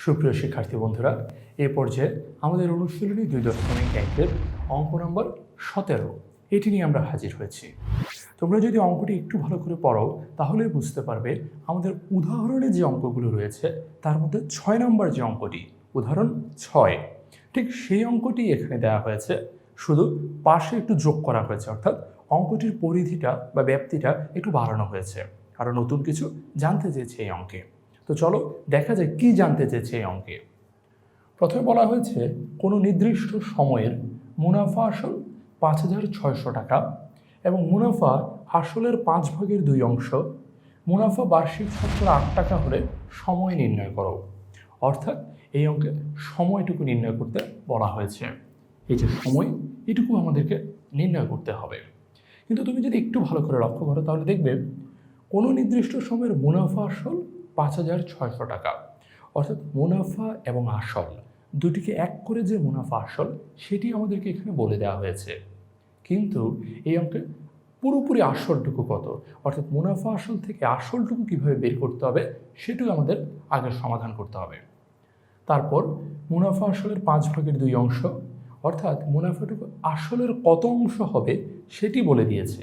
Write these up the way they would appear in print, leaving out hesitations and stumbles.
সুপ্রিয় শিক্ষার্থী বন্ধুরা, এ পর্যায়ে আমাদের অনুশীলনী 2.1-এর অঙ্ক নম্বর 17 এটি নিয়ে আমরা হাজির হয়েছি। তোমরা যদি অঙ্কটি একটু ভালো করে পড়ো তাহলে বুঝতে পারবে আমাদের উদাহরণে যে অঙ্কগুলো রয়েছে তার মধ্যে 6 নম্বর যে অঙ্কটি, উদাহরণ 6, ঠিক সেই অঙ্কটি এখানে দেওয়া হয়েছে, শুধু পাশে একটু যোগ করা হয়েছে, অর্থাৎ অঙ্কটির পরিধিটা বা ব্যাপ্তিটা একটু বাড়ানো হয়েছে, আরও নতুন কিছু জানতে চেয়েছে এই অঙ্কে। তো চলো দেখা যায় কি জানতে চেয়েছে এই অঙ্কে। প্রথমে বলা হয়েছে কোনো নির্দিষ্ট সময়ের মুনাফা আসল 5,600 টাকা এবং মুনাফা আসলের 5/2 মুনাফা বার্ষিক 8 টাকা হলে সময় নির্ণয় করো। অর্থাৎ এই অঙ্কে সময়টুকু নির্ণয় করতে বলা হয়েছে। এই যে সময়, এটুকু আমাদেরকে নির্ণয় করতে হবে। কিন্তু তুমি যদি একটু ভালো করে লক্ষ্য করো তাহলে দেখবে কোনো নির্দিষ্ট সময়ের মুনাফা আসল 5,600 টাকা, অর্থাৎ মুনাফা এবং আসল দুটিকে এক করে যে মুনাফা আসল সেটি আমাদেরকে এখানে বলে দেওয়া হয়েছে। কিন্তু এই অঙ্কে পুরোপুরি আসলটুকু কত, অর্থাৎ মুনাফা আসল থেকে আসলটুকু কীভাবে বের করতে হবে সেটুকু আমাদের আগে সমাধান করতে হবে। তারপর মুনাফা আসলের 5/2, অর্থাৎ মুনাফাটুকু আসলের কত অংশ হবে সেটি বলে দিয়েছে,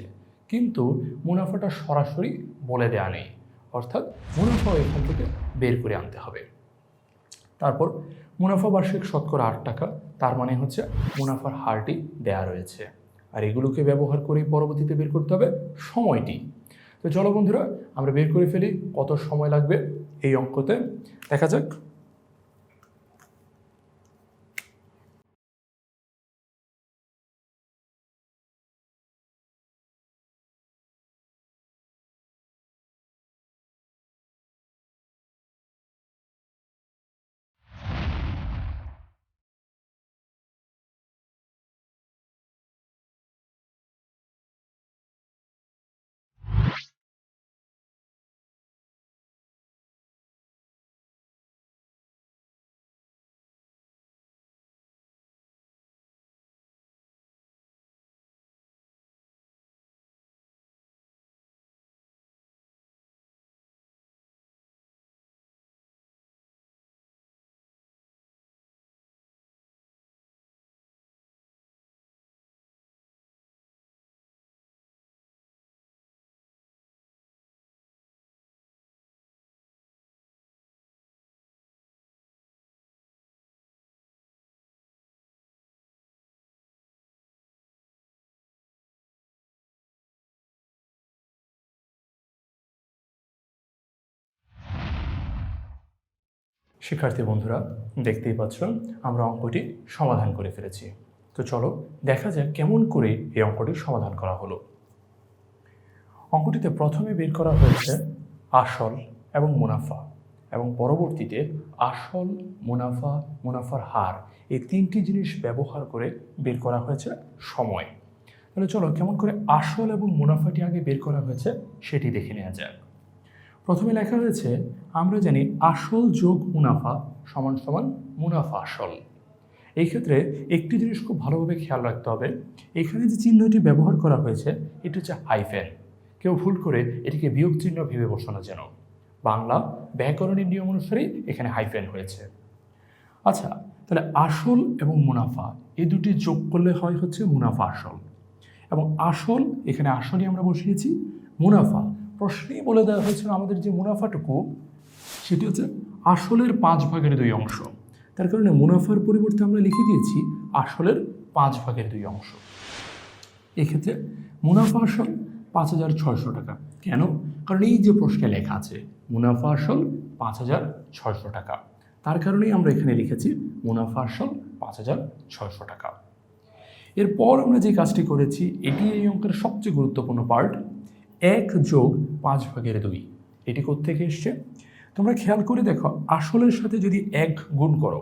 কিন্তু মুনাফাটা সরাসরি বলে দেওয়া নেই, অর্থাৎ মুনাফা এখান থেকে বের করে আনতে হবে। তারপর মুনাফা বার্ষিক 8 টাকা, তার মানে হচ্ছে মুনাফার হারটি দেয়া রয়েছে, আর এগুলোকে ব্যবহার করেই পরবর্তীতে বের করতে হবে সময়টি। তো চলো বন্ধুরা আমরা বের করে ফেলি কত সময় লাগবে এই অঙ্কতে, দেখা যাক। শিক্ষার্থী বন্ধুরা দেখতেই পাচ্ছ আমরা অঙ্কটি সমাধান করে ফেলেছি। তো চলো দেখা যাক কেমন করে এই অঙ্কটি সমাধান করা হলো। অঙ্কটিতে প্রথমে বের করা হয়েছে আসল এবং মুনাফা, এবং পরবর্তীতে আসল, মুনাফা, মুনাফার হার, এই তিনটি জিনিস ব্যবহার করে বের করা হয়েছে সময়। তাহলে চলো কেমন করে আসল এবং মুনাফাটি আগে বের করা হয়েছে সেটি দেখে নেওয়া যাক। প্রথমে লেখা হয়েছে আমরা জানি আসল যোগ মুনাফা সমান সমান মুনাফা আসল। এই ক্ষেত্রে একটি জিনিস খুব ভালোভাবে খেয়াল রাখতে হবে, এখানে যে চিহ্নটি ব্যবহার করা হয়েছে এটি হচ্ছে হাইফেন। কেউ ভুল করে এটিকে বিয়োগ চিহ্ন ভেবে বসানো যেন, বাংলা ব্যাকরণের নিয়ম অনুসারেই এখানে হাইফেন হয়েছে। আচ্ছা, তাহলে আসল এবং মুনাফা এই দুটি যোগ করলে হয় হচ্ছে মুনাফা আসল, এবং আসল এখানে আসলই আমরা বসিয়েছি, মুনাফা প্রশ্নেই বলে দেওয়া হয়েছিল আমাদের যে মুনাফাটুকু সেটি হচ্ছে আসলের 5/2, তার কারণে মুনাফার পরিবর্তে আমরা লিখে দিয়েছি আসলের 5/2। এক্ষেত্রে মুনাফা আসল 5,600 টাকা। কেন? কারণ এই যে প্রশ্নে লেখা আছে মুনাফা আসল 5,600 টাকা, তার কারণেই আমরা এখানে লিখেছি মুনাফা আসল 5,600 টাকা। এরপর আমরা যে কাজটি করেছি এটি এই অঙ্কের সবচেয়ে গুরুত্বপূর্ণ পার্ট, 1 যোগ 5/2। এটি কোত্থেকে এসছে তোমরা খেয়াল করে দেখো। আসলের সাথে যদি 1 গুণ করো,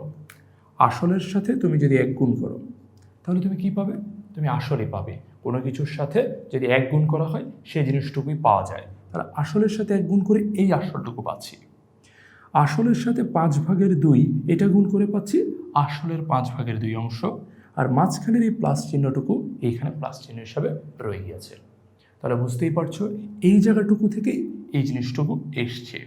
আসলের সাথে তুমি যদি 1 গুণ করো তাহলে তুমি কি পাবে? তুমি আসলই পাবে। কোনো কিছুর সাথে যদি 1 গুণ করা হয় সেই জিনিসটুকুই পাওয়া যায়। তাহলে আসলের সাথে 1 গুণ করে এই আসলটুকু পাচ্ছি, আসলের সাথে 5/2 এটা গুণ করে পাচ্ছি আসলের 5/2, আর মাঝখানের এই প্লাস চিহ্নটুকু এইখানে প্লাস চিহ্ন হিসাবে রয়ে গিয়েছে। তাহলে বুঝতেই পারছো এই জায়গাটুকু থেকেই এই জিনিসটুকু এসছে।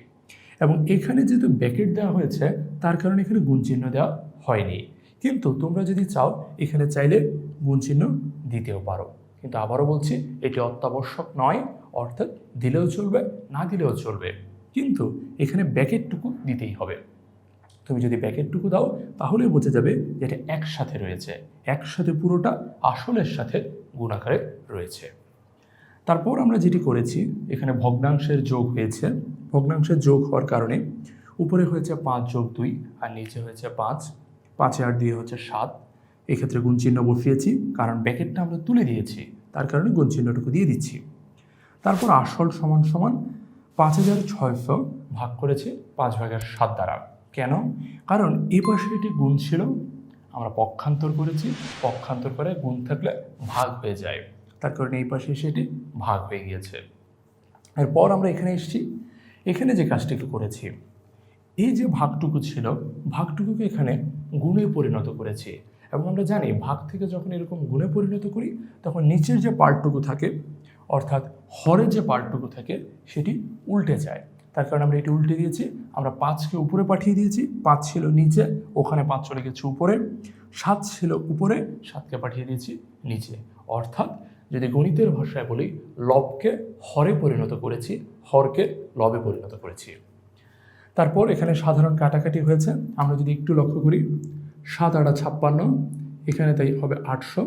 এবং এখানে যেহেতু ব্র্যাকেট দেওয়া হয়েছে তার কারণে এখানে গুণ চিহ্ন দেওয়া হয়নি। কিন্তু তোমরা যদি চাও এখানে চাইলে গুণ চিহ্ন দিতেও পারো, কিন্তু আবারও বলছি এটি অত্যাবশ্যক নয়, অর্থাৎ দিলেও চলবে না দিলেও চলবে, কিন্তু এখানে ব্র্যাকেটটুকু দিতেই হবে। তুমি যদি ব্র্যাকেটটুকু দাও তাহলেই বোঝা যাবে যে এটা একসাথে রয়েছে, একসাথে পুরোটা আসলের সাথে গুণ আকারে রয়েছে। তারপর আমরা যেটি করেছি, এখানে ভগ্নাংশের যোগ হয়েছে। ভগ্নাংশের যোগ হওয়ার কারণে উপরে হয়েছে 5 যোগ 2 আর নিচে হয়েছে 5, 5 আর 2 হচ্ছে 7। এক্ষেত্রে গুণ চিহ্ন বসিয়েছি, কারণ ব্র্যাকেটটা আমরা তুলে দিয়েছি, তার কারণে গুণ চিহ্নটুকু দিয়ে দিচ্ছি। তারপর আসল সমান সমান 5600 ভাগ করেছি 5/7 দ্বারা। কেন? কারণ এই পাশে এটি গুণ ছিল, আমরা পক্ষান্তর করেছি, পক্ষান্তর করে গুণ থাকলে ভাগ হয়ে যায়, তার কারণে এই পাশে এসে এটি ভাগ হয়ে গিয়েছে। এরপর আমরা এখানে এসেছি, এখানে যে কাজটিকে করেছি, এই যে ভাগটুকু ছিল, ভাগটুকুকে এখানে গুণে পরিণত করেছি। এবং আমরা জানি ভাগ থেকে যখন এরকম গুণে পরিণত করি তখন নিচের যে পার্টটুকু থাকে, অর্থাৎ হরের যে পার্টটুকু থাকে, সেটি উল্টে যায়। তার কারণে আমরা এটি উল্টে দিয়েছি। আমরা 5কে উপরে পাঠিয়ে দিয়েছি, 5 ছিল নিচে, ওখানে 5 চলে গেছে উপরে। 7 ছিল উপরে, 7কে পাঠিয়ে দিয়েছি নিচে। অর্থাৎ যদি গণিতের ভাষায় বলি, লবকে হরে পরিণত করেছি, হরকে লবে পরিণত করেছি। তারপর এখানে সাধারণ কাটাকাটি হয়েছে। আমরা যদি একটু লক্ষ্য করি, 7 8 56, এখানে তাই হবে 800,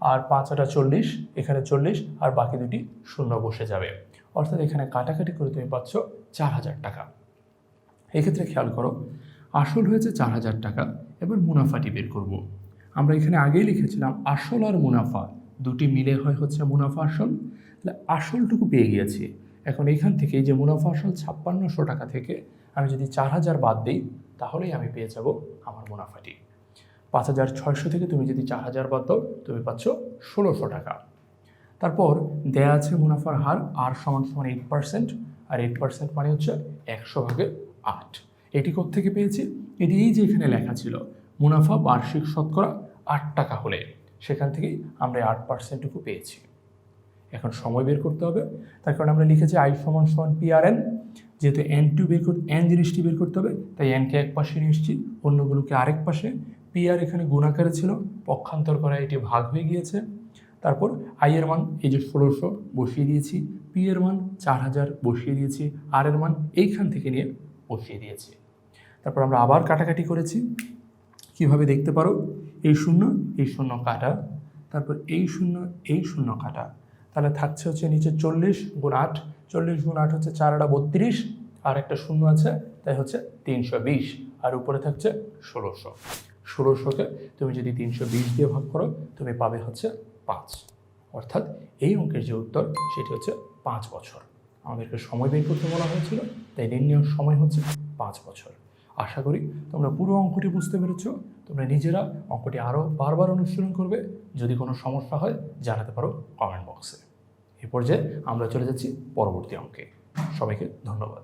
আর 5 8 40, এখানে 40, আর বাকি দুটি শূন্য বসে যাবে। অর্থাৎ এখানে কাটাকাটি করে তুমি পাচ্ছ 4000 টাকা। এক্ষেত্রে খেয়াল করো, আসল হয়েছে 4000 টাকা। এবার মুনাফাটি বের করব। আমরা এখানে আগেই লিখেছিলাম আসল আর মুনাফা দুটি মিলে হয় হচ্ছে মুনাফা আসল, তাহলে আসলটুকু পেয়ে গিয়েছি। এখন এখান থেকে যে মুনাফা আসল 5600 টাকা থেকে আমি যদি 4000 বাদ দিই, তাহলেই আমি পেয়ে যাব আমার মুনাফাটি। 5600 থেকে তুমি যদি 4000 বাদ দাও, তুমি পাচ্ছ 1600 টাকা। তারপর দেয়া আছে মুনাফার হার আর সমান সমান 8%, আর 8% মানে হচ্ছে 100/8। এটি কোত্থেকে পেয়েছি? এটি এই যে এখানে লেখা ছিল, মুনাফা বার্ষিক শতকরা 8 টাকা হলে সেখান থেকেই আমরা 8%টুকু পেয়েছি। এখন সময় বের করতে হবে, তার কারণে আমরা লিখেছি আই সমান সমান PRN। যেহেতু এন জিনিসটি বের করতে হবে, তাই এনকে এক পাশে নিয়ে এসেছি, অন্যগুলোকে আরেক পাশে। PR এখানে গুণ আকারে ছিল, পক্ষান্তর করা এটি ভাগ হয়ে গিয়েছে। তারপর আই এর মান এই যে 1600 বসিয়ে দিয়েছি, পি এর মান 4000 বসিয়ে দিয়েছি, আর এর মান এইখান থেকে নিয়ে বসিয়ে দিয়েছি। তারপর আমরা আবার কাটাকাটি করেছি। কিভাবে দেখতে পারো, এই শূন্য কাটা, তারপর এই শূন্য কাটা, তাহলে থাকছে হচ্ছে নিচে 40 গুণ 8, 40 গুণ 8 হচ্ছে 4 8 32, আর একটা শূন্য আছে, তাই হচ্ছে 320, আর উপরে থাকছে 1600। 1600কে তুমি যদি 320 দিয়ে ভাগ করো, তুমি পাবে হচ্ছে 5। অর্থাৎ এই অঙ্কের যে উত্তর, সেটি হচ্ছে 5 বছর। আমাদেরকে সময় বের করতে বলা হয়েছিল, তাই নির্ণয় সময় হচ্ছে 5 বছর। আশা করি তোমরা পুরো অঙ্কটি বুঝতে পেরেছ। তোমরা নিজেরা অঙ্কটি আরও বারবার অনুশীলন করবে। যদি কোনো সমস্যা হয় জানাতে পারো কমেন্ট বক্সে। এই পর্যায়ে আমরা চলে যাচ্ছি পরবর্তী অঙ্কে। সবাইকে ধন্যবাদ।